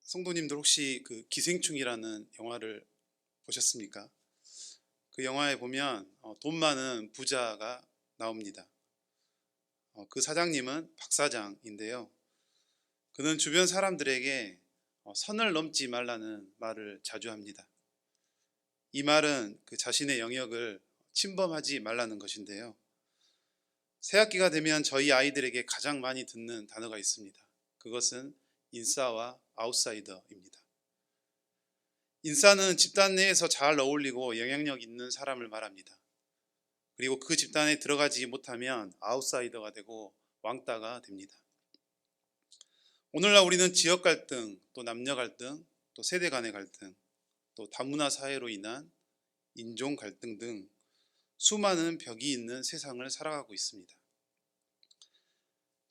성도님들 혹시 그 기생충이라는 영화를 보셨습니까? 그 영화에 보면 돈 많은 부자가 나옵니다. 그 사장님은 박 사장인데요. 그는 주변 사람들에게 선을 넘지 말라는 말을 자주 합니다. 이 말은 그 자신의 영역을 침범하지 말라는 것인데요. 새학기가 되면 저희 아이들에게 가장 많이 듣는 단어가 있습니다. 그것은 인싸와 아웃사이더입니다. 인싸는 집단 내에서 잘 어울리고 영향력 있는 사람을 말합니다. 그리고 그 집단에 들어가지 못하면 아웃사이더가 되고 왕따가 됩니다. 오늘날 우리는 지역 갈등, 또 남녀 갈등, 또 세대 간의 갈등, 또 다문화 사회로 인한 인종 갈등 등 수많은 벽이 있는 세상을 살아가고 있습니다.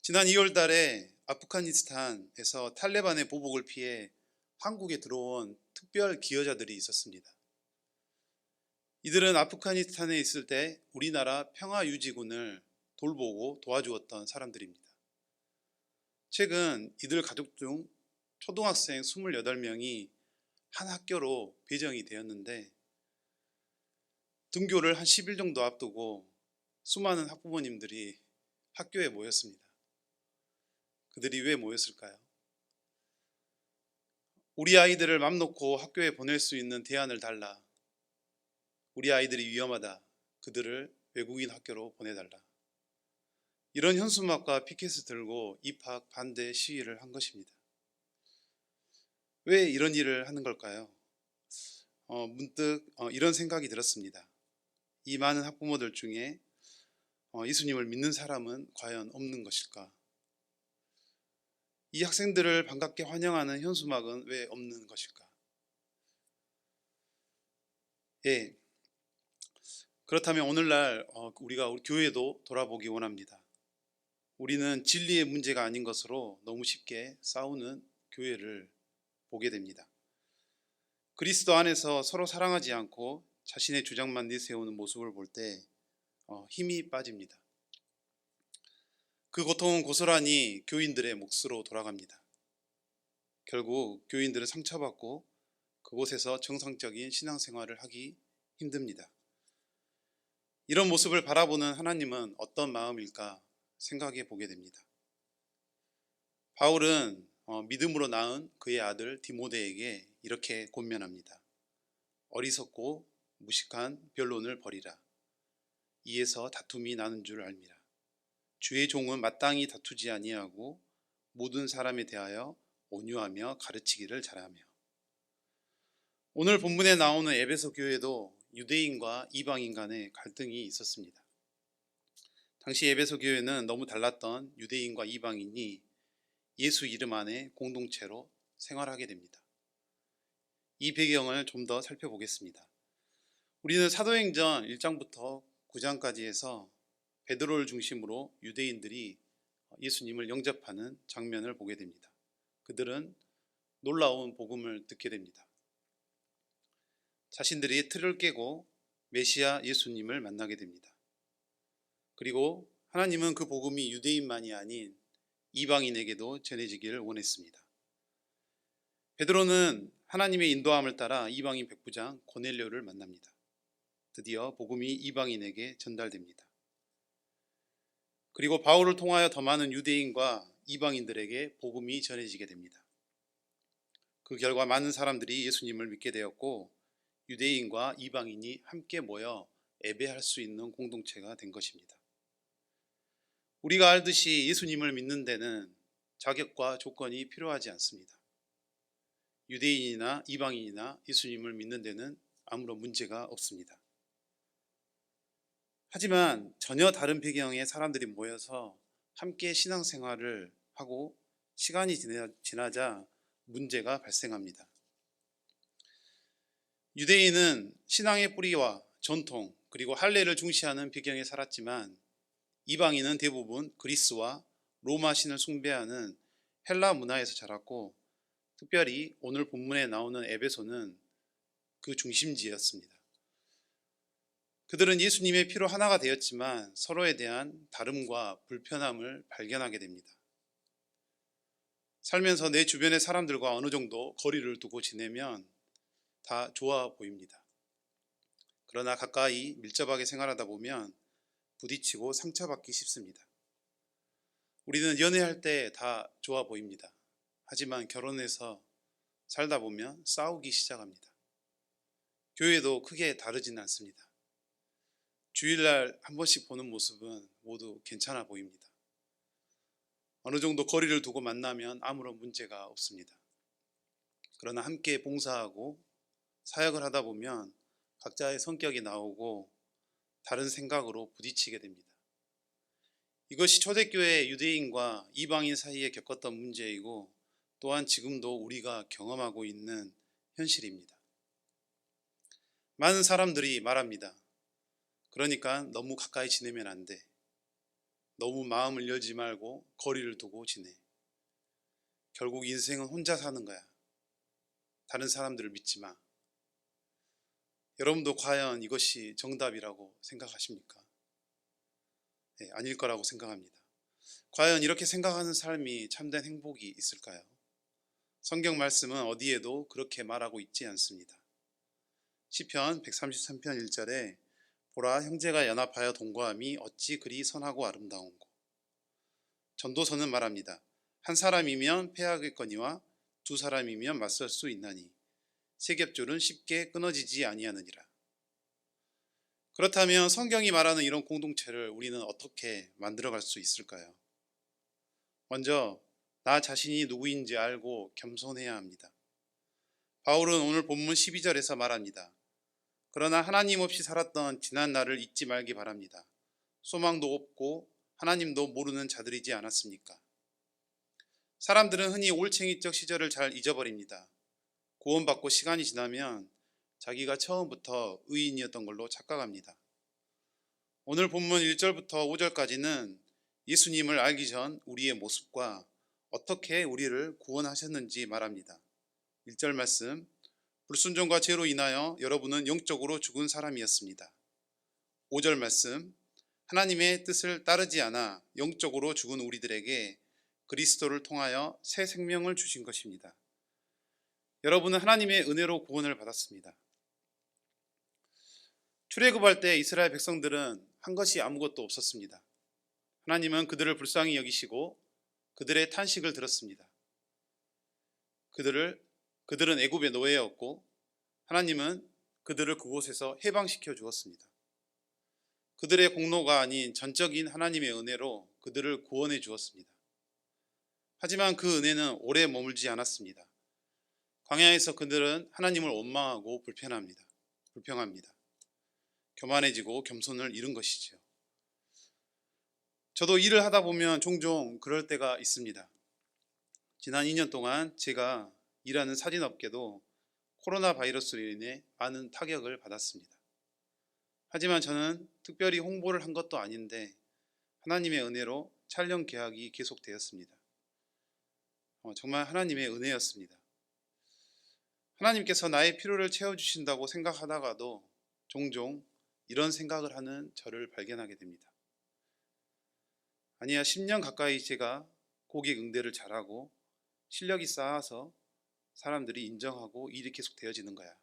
지난 2월 달에 아프가니스탄에서 탈레반의 보복을 피해 한국에 들어온 특별 기여자들이 있었습니다. 이들은 아프가니스탄에 있을 때 우리나라 평화유지군을 돌보고 도와주었던 사람들입니다. 최근 이들 가족 중 초등학생 28명이 한 학교로 배정이 되었는데 등교를 한 10일 정도 앞두고 수많은 학부모님들이 학교에 모였습니다. 그들이 왜 모였을까요? 우리 아이들을 맘 놓고 학교에 보낼 수 있는 대안을 달라. 우리 아이들이 위험하다. 그들을 외국인 학교로 보내달라. 이런 현수막과 피켓을 들고 입학 반대 시위를 한 것입니다. 왜 이런 일을 하는 걸까요? 문득 이런 생각이 들었습니다. 이 많은 학부모들 중에 예수님을 믿는 사람은 과연 없는 것일까? 이 학생들을 반갑게 환영하는 현수막은 왜 없는 것일까? 예, 그렇다면 오늘날 우리가 우리 교회도 돌아보기 원합니다. 우리는 진리의 문제가 아닌 것으로 너무 쉽게 싸우는 교회를 보게 됩니다. 그리스도 안에서 서로 사랑하지 않고 자신의 주장만 내세우는 모습을 볼 때 힘이 빠집니다. 그 고통은 고스란히 교인들의 몫으로 돌아갑니다. 결국 교인들은 상처받고 그곳에서 정상적인 신앙생활을 하기 힘듭니다. 이런 모습을 바라보는 하나님은 어떤 마음일까 생각해 보게 됩니다. 바울은 믿음으로 낳은 그의 아들 디모데에게 이렇게 권면합니다. 어리석고 무식한 변론을 버리라. 이에서 다툼이 나는 줄 알미라. 주의 종은 마땅히 다투지 아니하고 모든 사람에 대하여 온유하며 가르치기를 잘하며. 오늘 본문에 나오는 에베소 교회도 유대인과 이방인 간의 갈등이 있었습니다. 당시 에베소 교회는 너무 달랐던 유대인과 이방인이 예수 이름 안에 공동체로 생활하게 됩니다. 이 배경을 좀 더 살펴보겠습니다. 우리는 사도행전 1장부터 9장까지 해서 베드로를 중심으로 유대인들이 예수님을 영접하는 장면을 보게 됩니다. 그들은 놀라운 복음을 듣게 됩니다. 자신들이 틀을 깨고 메시아 예수님을 만나게 됩니다. 그리고 하나님은 그 복음이 유대인만이 아닌 이방인에게도 전해지기를 원했습니다. 베드로는 하나님의 인도함을 따라 이방인 백부장 고넬료를 만납니다. 드디어 복음이 이방인에게 전달됩니다. 그리고 바울을 통하여 더 많은 유대인과 이방인들에게 복음이 전해지게 됩니다. 그 결과 많은 사람들이 예수님을 믿게 되었고 유대인과 이방인이 함께 모여 예배할 수 있는 공동체가 된 것입니다. 우리가 알듯이 예수님을 믿는 데는 자격과 조건이 필요하지 않습니다. 유대인이나 이방인이나 예수님을 믿는 데는 아무런 문제가 없습니다. 하지만 전혀 다른 배경의 사람들이 모여서 함께 신앙생활을 하고 시간이 지나자 문제가 발생합니다. 유대인은 신앙의 뿌리와 전통 그리고 할례를 중시하는 배경에 살았지만 이방인은 대부분 그리스와 로마 신을 숭배하는 헬라 문화에서 자랐고 특별히 오늘 본문에 나오는 에베소는 그 중심지였습니다. 그들은 예수님의 피로 하나가 되었지만 서로에 대한 다름과 불편함을 발견하게 됩니다. 살면서 내 주변의 사람들과 어느 정도 거리를 두고 지내면 다 좋아 보입니다. 그러나 가까이 밀접하게 생활하다 보면 부딪히고 상처받기 쉽습니다. 우리는 연애할 때 다 좋아 보입니다. 하지만 결혼해서 살다 보면 싸우기 시작합니다. 교회도 크게 다르지는 않습니다. 주일날 한 번씩 보는 모습은 모두 괜찮아 보입니다. 어느 정도 거리를 두고 만나면 아무런 문제가 없습니다. 그러나 함께 봉사하고 사역을 하다 보면 각자의 성격이 나오고 다른 생각으로 부딪히게 됩니다. 이것이 초대교회 유대인과 이방인 사이에 겪었던 문제이고 또한 지금도 우리가 경험하고 있는 현실입니다. 많은 사람들이 말합니다. 그러니까 너무 가까이 지내면 안 돼. 너무 마음을 열지 말고 거리를 두고 지내. 결국 인생은 혼자 사는 거야. 다른 사람들을 믿지 마. 여러분도 과연 이것이 정답이라고 생각하십니까? 네, 아닐 거라고 생각합니다. 과연 이렇게 생각하는 삶이 참된 행복이 있을까요? 성경 말씀은 어디에도 그렇게 말하고 있지 않습니다. 시편 133편 1절에 보라 형제가 연합하여 동거함이 어찌 그리 선하고 아름다운고. 전도서는 말합니다. 한 사람이면 패하겠거니와 두 사람이면 맞설 수 있나니 세 겹줄은 쉽게 끊어지지 아니하느니라. 그렇다면 성경이 말하는 이런 공동체를 우리는 어떻게 만들어갈 수 있을까요? 먼저 나 자신이 누구인지 알고 겸손해야 합니다. 바울은 오늘 본문 12절에서 말합니다. 그러나 하나님 없이 살았던 지난 날을 잊지 말기 바랍니다. 소망도 없고 하나님도 모르는 자들이지 않았습니까? 사람들은 흔히 올챙이적 시절을 잘 잊어버립니다. 구원받고 시간이 지나면 자기가 처음부터 의인이었던 걸로 착각합니다. 오늘 본문 1절부터 5절까지는 예수님을 알기 전 우리의 모습과 어떻게 우리를 구원하셨는지 말합니다. 1절 말씀, 불순종과 죄로 인하여 여러분은 영적으로 죽은 사람이었습니다. 5절 말씀, 하나님의 뜻을 따르지 않아 영적으로 죽은 우리들에게 그리스도를 통하여 새 생명을 주신 것입니다. 여러분은 하나님의 은혜로 구원을 받았습니다. 출애굽할 때 이스라엘 백성들은 한 것이 아무것도 없었습니다. 하나님은 그들을 불쌍히 여기시고 그들의 탄식을 들었습니다. 그들은 애굽의 노예였고 하나님은 그들을 그곳에서 해방시켜 주었습니다. 그들의 공로가 아닌 전적인 하나님의 은혜로 그들을 구원해 주었습니다. 하지만 그 은혜는 오래 머물지 않았습니다. 광야에서 그들은 하나님을 원망하고 불평합니다. 교만해지고 겸손을 잃은 것이지요. 저도 일을 하다 보면 종종 그럴 때가 있습니다. 지난 2년 동안 제가 일하는 사진업계도 코로나 바이러스로 인해 많은 타격을 받았습니다. 하지만 저는 특별히 홍보를 한 것도 아닌데 하나님의 은혜로 촬영 계약이 계속되었습니다. 정말 하나님의 은혜였습니다. 하나님께서 나의 필요를 채워주신다고 생각하다가도 종종 이런 생각을 하는 저를 발견하게 됩니다. 아니야, 10년 가까이 제가 고객 응대를 잘하고 실력이 쌓아서 사람들이 인정하고 일이 계속 되어지는 거야.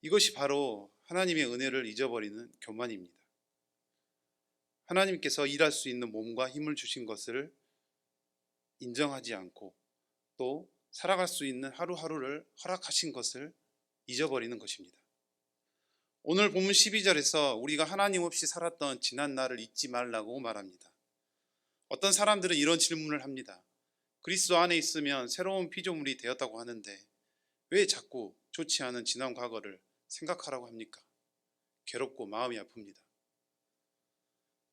이것이 바로 하나님의 은혜를 잊어버리는 교만입니다. 하나님께서 일할 수 있는 몸과 힘을 주신 것을 인정하지 않고 또 살아갈 수 있는 하루하루를 허락하신 것을 잊어버리는 것입니다. 오늘 본문 12절에서 우리가 하나님 없이 살았던 지난 날을 잊지 말라고 말합니다. 어떤 사람들은 이런 질문을 합니다. 그리스도 안에 있으면 새로운 피조물이 되었다고 하는데 왜 자꾸 좋지 않은 지난 과거를 생각하라고 합니까? 괴롭고 마음이 아픕니다.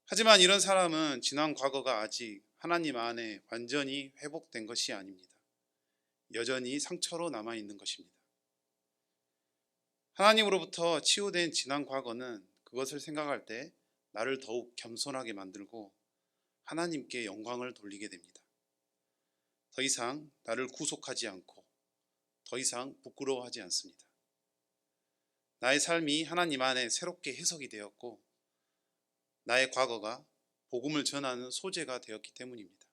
하지만 이런 사람은 지난 과거가 아직 하나님 안에 완전히 회복된 것이 아닙니다. 여전히 상처로 남아있는 것입니다. 하나님으로부터 치유된 지난 과거는 그것을 생각할 때 나를 더욱 겸손하게 만들고 하나님께 영광을 돌리게 됩니다. 더 이상 나를 구속하지 않고 더 이상 부끄러워하지 않습니다. 나의 삶이 하나님 안에 새롭게 해석이 되었고 나의 과거가 복음을 전하는 소재가 되었기 때문입니다.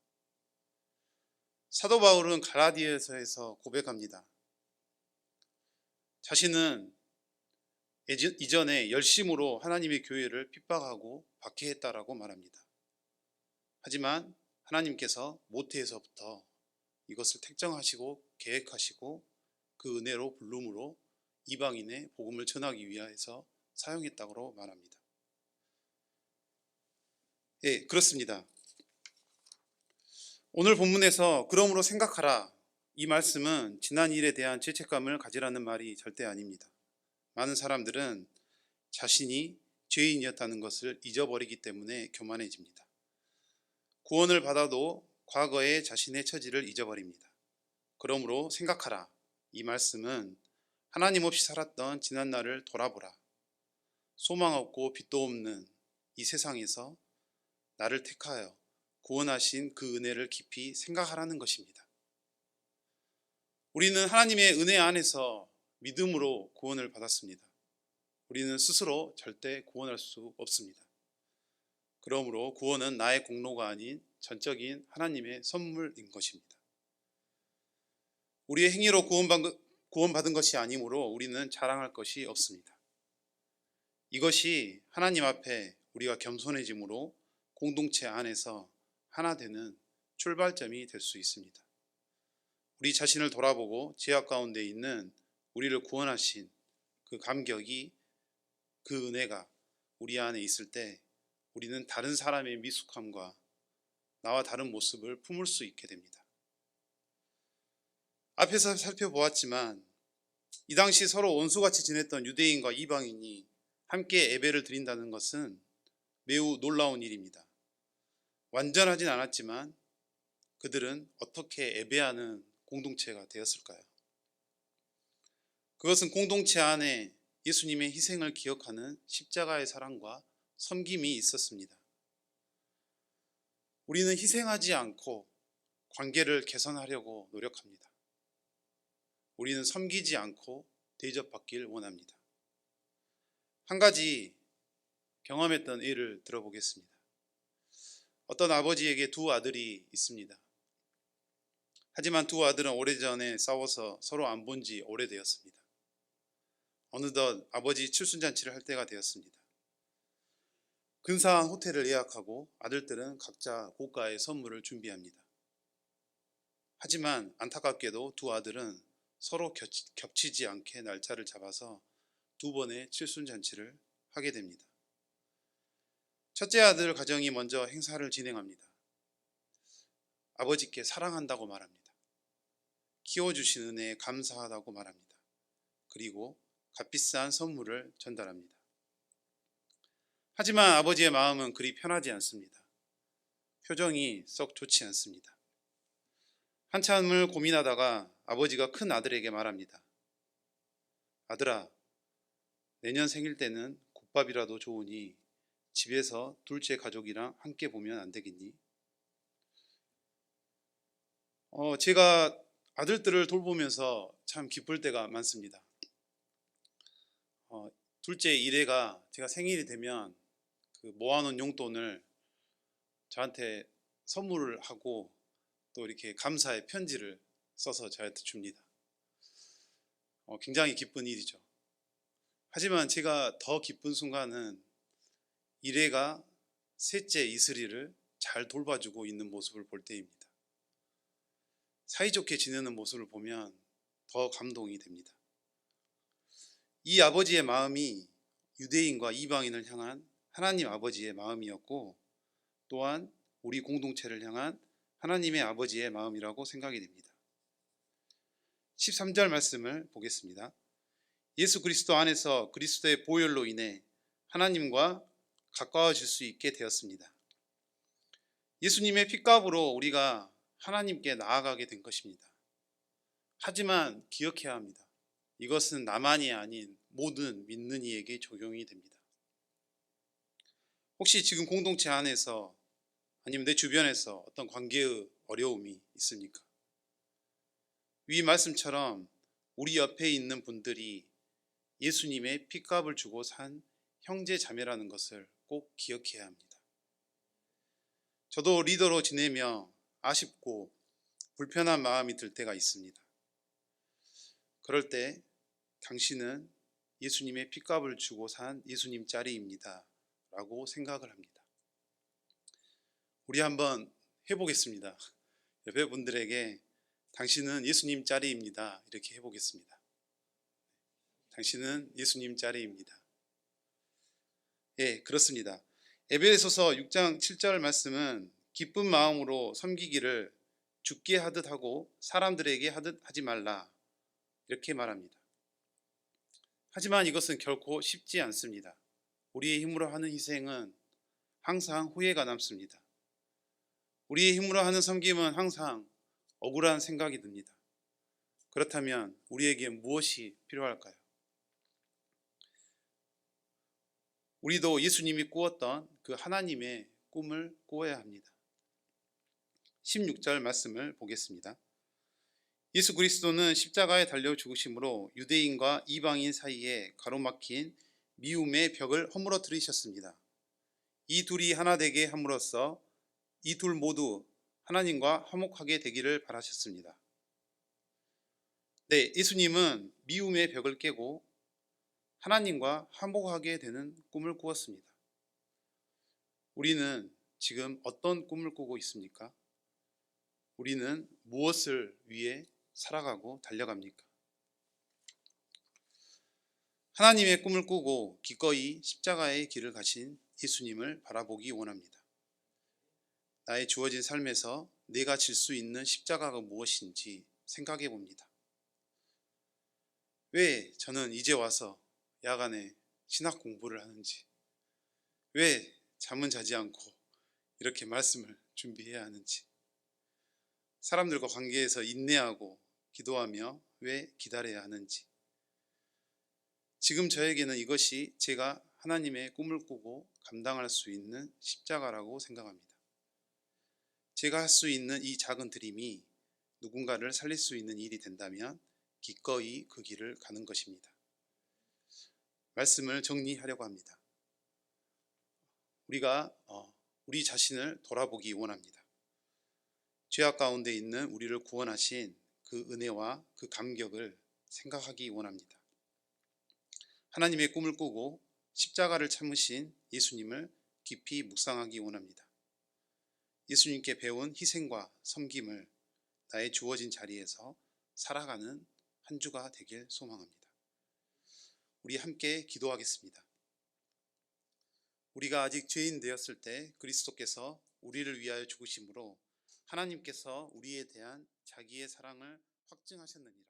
사도 바울은 갈라디아서에서 고백합니다. 자신은 이전에 열심으로 하나님의 교회를 핍박하고 박해했다라고 말합니다. 하지만 하나님께서 모태에서부터 이것을 택정하시고 계획하시고 그 은혜로 부름으로 이방인의 복음을 전하기 위해서 사용했다고 말합니다. 예, 그렇습니다. 오늘 본문에서 그러므로 생각하라, 이 말씀은 지난 일에 대한 죄책감을 가지라는 말이 절대 아닙니다. 많은 사람들은 자신이 죄인이었다는 것을 잊어버리기 때문에 교만해집니다. 구원을 받아도 과거의 자신의 처지를 잊어버립니다. 그러므로 생각하라, 이 말씀은 하나님 없이 살았던 지난 날을 돌아보라. 소망 없고 빛도 없는 이 세상에서 나를 택하여 구원하신 그 은혜를 깊이 생각하라는 것입니다. 우리는 하나님의 은혜 안에서 믿음으로 구원을 받았습니다. 우리는 스스로 절대 구원할 수 없습니다. 그러므로 구원은 나의 공로가 아닌 전적인 하나님의 선물인 것입니다. 우리의 행위로 구원받은 것이 아니므로 우리는 자랑할 것이 없습니다. 이것이 하나님 앞에 우리가 겸손해짐으로 공동체 안에서 하나 되는 출발점이 될 수 있습니다. 우리 자신을 돌아보고 죄악 가운데 있는 우리를 구원하신 그 감격이, 그 은혜가 우리 안에 있을 때 우리는 다른 사람의 미숙함과 나와 다른 모습을 품을 수 있게 됩니다. 앞에서 살펴보았지만 이 당시 서로 원수같이 지냈던 유대인과 이방인이 함께 예배를 드린다는 것은 매우 놀라운 일입니다. 완전하진 않았지만 그들은 어떻게 예배하는 공동체가 되었을까요? 그것은 공동체 안에 예수님의 희생을 기억하는 십자가의 사랑과 섬김이 있었습니다. 우리는 희생하지 않고 관계를 개선하려고 노력합니다. 우리는 섬기지 않고 대접받길 원합니다. 한 가지 경험했던 예를 들어보겠습니다. 어떤 아버지에게 두 아들이 있습니다. 하지만 두 아들은 오래전에 싸워서 서로 안 본 지 오래되었습니다. 어느덧 아버지 칠순잔치를 할 때가 되었습니다. 근사한 호텔을 예약하고 아들들은 각자 고가의 선물을 준비합니다. 하지만 안타깝게도 두 아들은 서로 겹치지 않게 날짜를 잡아서 두 번의 칠순잔치를 하게 됩니다. 첫째 아들 가정이 먼저 행사를 진행합니다. 아버지께 사랑한다고 말합니다. 키워주신 은혜에 감사하다고 말합니다. 그리고 값비싼 선물을 전달합니다. 하지만 아버지의 마음은 그리 편하지 않습니다. 표정이 썩 좋지 않습니다. 한참을 고민하다가 아버지가 큰 아들에게 말합니다. 아들아, 내년 생일 때는 국밥이라도 좋으니 집에서 둘째 가족이랑 함께 보면 안 되겠니? 제가 아들들을 돌보면서 참 기쁠 때가 많습니다. 둘째 이래가 제가 생일이 되면 그 모아놓은 용돈을 저한테 선물을 하고 또 이렇게 감사의 편지를 써서 저한테 줍니다. 굉장히 기쁜 일이죠. 하지만 제가 더 기쁜 순간은 이래가 셋째 이슬이를 잘 돌봐주고 있는 모습을 볼 때입니다. 사이좋게 지내는 모습을 보면 더 감동이 됩니다. 이 아버지의 마음이 유대인과 이방인을 향한 하나님 아버지의 마음이었고 또한 우리 공동체를 향한 하나님의 아버지의 마음이라고 생각이 됩니다. 13절 말씀을 보겠습니다. 예수 그리스도 안에서 그리스도의 보혈로 인해 하나님과 가까워질 수 있게 되었습니다. 예수님의 핏값으로 우리가 하나님께 나아가게 된 것입니다. 하지만 기억해야 합니다. 이것은 나만이 아닌 모든 믿는 이에게 적용이 됩니다. 혹시 지금 공동체 안에서 아니면 내 주변에서 어떤 관계의 어려움이 있습니까? 위 말씀처럼 우리 옆에 있는 분들이 예수님의 핏값을 주고 산 형제 자매라는 것을 꼭 기억해야 합니다. 저도 리더로 지내며 아쉽고 불편한 마음이 들 때가 있습니다. 그럴 때 당신은 예수님의 핏값을 주고 산 예수님 짤입니다 라고 생각을 합니다. 우리 한번 해보겠습니다. 옆에 분들에게 당신은 예수님 짤입니다 이렇게 해보겠습니다. 당신은 예수님 짤입니다. 예, 그렇습니다. 에베소서 6장 7절 말씀은 기쁜 마음으로 섬기기를 죽게 하듯 하고 사람들에게 하듯 하지 말라 이렇게 말합니다. 하지만 이것은 결코 쉽지 않습니다. 우리의 힘으로 하는 희생은 항상 후회가 남습니다. 우리의 힘으로 하는 섬김은 항상 억울한 생각이 듭니다. 그렇다면 우리에게 무엇이 필요할까요? 우리도 예수님이 꾸었던 그 하나님의 꿈을 꾸어야 합니다. 16절 말씀을 보겠습니다. 예수 그리스도는 십자가에 달려 죽으심으로 유대인과 이방인 사이에 가로막힌 미움의 벽을 허물어뜨리셨습니다. 이 둘이 하나 되게 함으로써 이 둘 모두 하나님과 화목하게 되기를 바라셨습니다. 네, 예수님은 미움의 벽을 깨고 하나님과 화목하게 되는 꿈을 꾸었습니다. 우리는 지금 어떤 꿈을 꾸고 있습니까? 우리는 무엇을 위해 살아가고 달려갑니까? 하나님의 꿈을 꾸고 기꺼이 십자가의 길을 가신 예수님을 바라보기 원합니다. 나의 주어진 삶에서 내가 질 수 있는 십자가가 무엇인지 생각해 봅니다. 왜 저는 이제 와서 야간에 신학 공부를 하는지, 왜 잠은 자지 않고 이렇게 말씀을 준비해야 하는지, 사람들과 관계에서 인내하고 기도하며 왜 기다려야 하는지, 지금 저에게는 이것이 제가 하나님의 꿈을 꾸고 감당할 수 있는 십자가라고 생각합니다. 제가 할 수 있는 이 작은 드림이 누군가를 살릴 수 있는 일이 된다면 기꺼이 그 길을 가는 것입니다. 말씀을 정리하려고 합니다. 우리가 우리 자신을 돌아보기 원합니다. 죄악 가운데 있는 우리를 구원하신 그 은혜와 그 감격을 생각하기 원합니다. 하나님의 꿈을 꾸고 십자가를 참으신 예수님을 깊이 묵상하기 원합니다. 예수님께 배운 희생과 섬김을 나의 주어진 자리에서 살아가는 한 주가 되길 소망합니다. 우리 함께 기도하겠습니다. 우리가 아직 죄인 되었을 때 그리스도께서 우리를 위하여 죽으심으로 하나님께서 우리에 대한 자기의 사랑을 확증하셨느니라.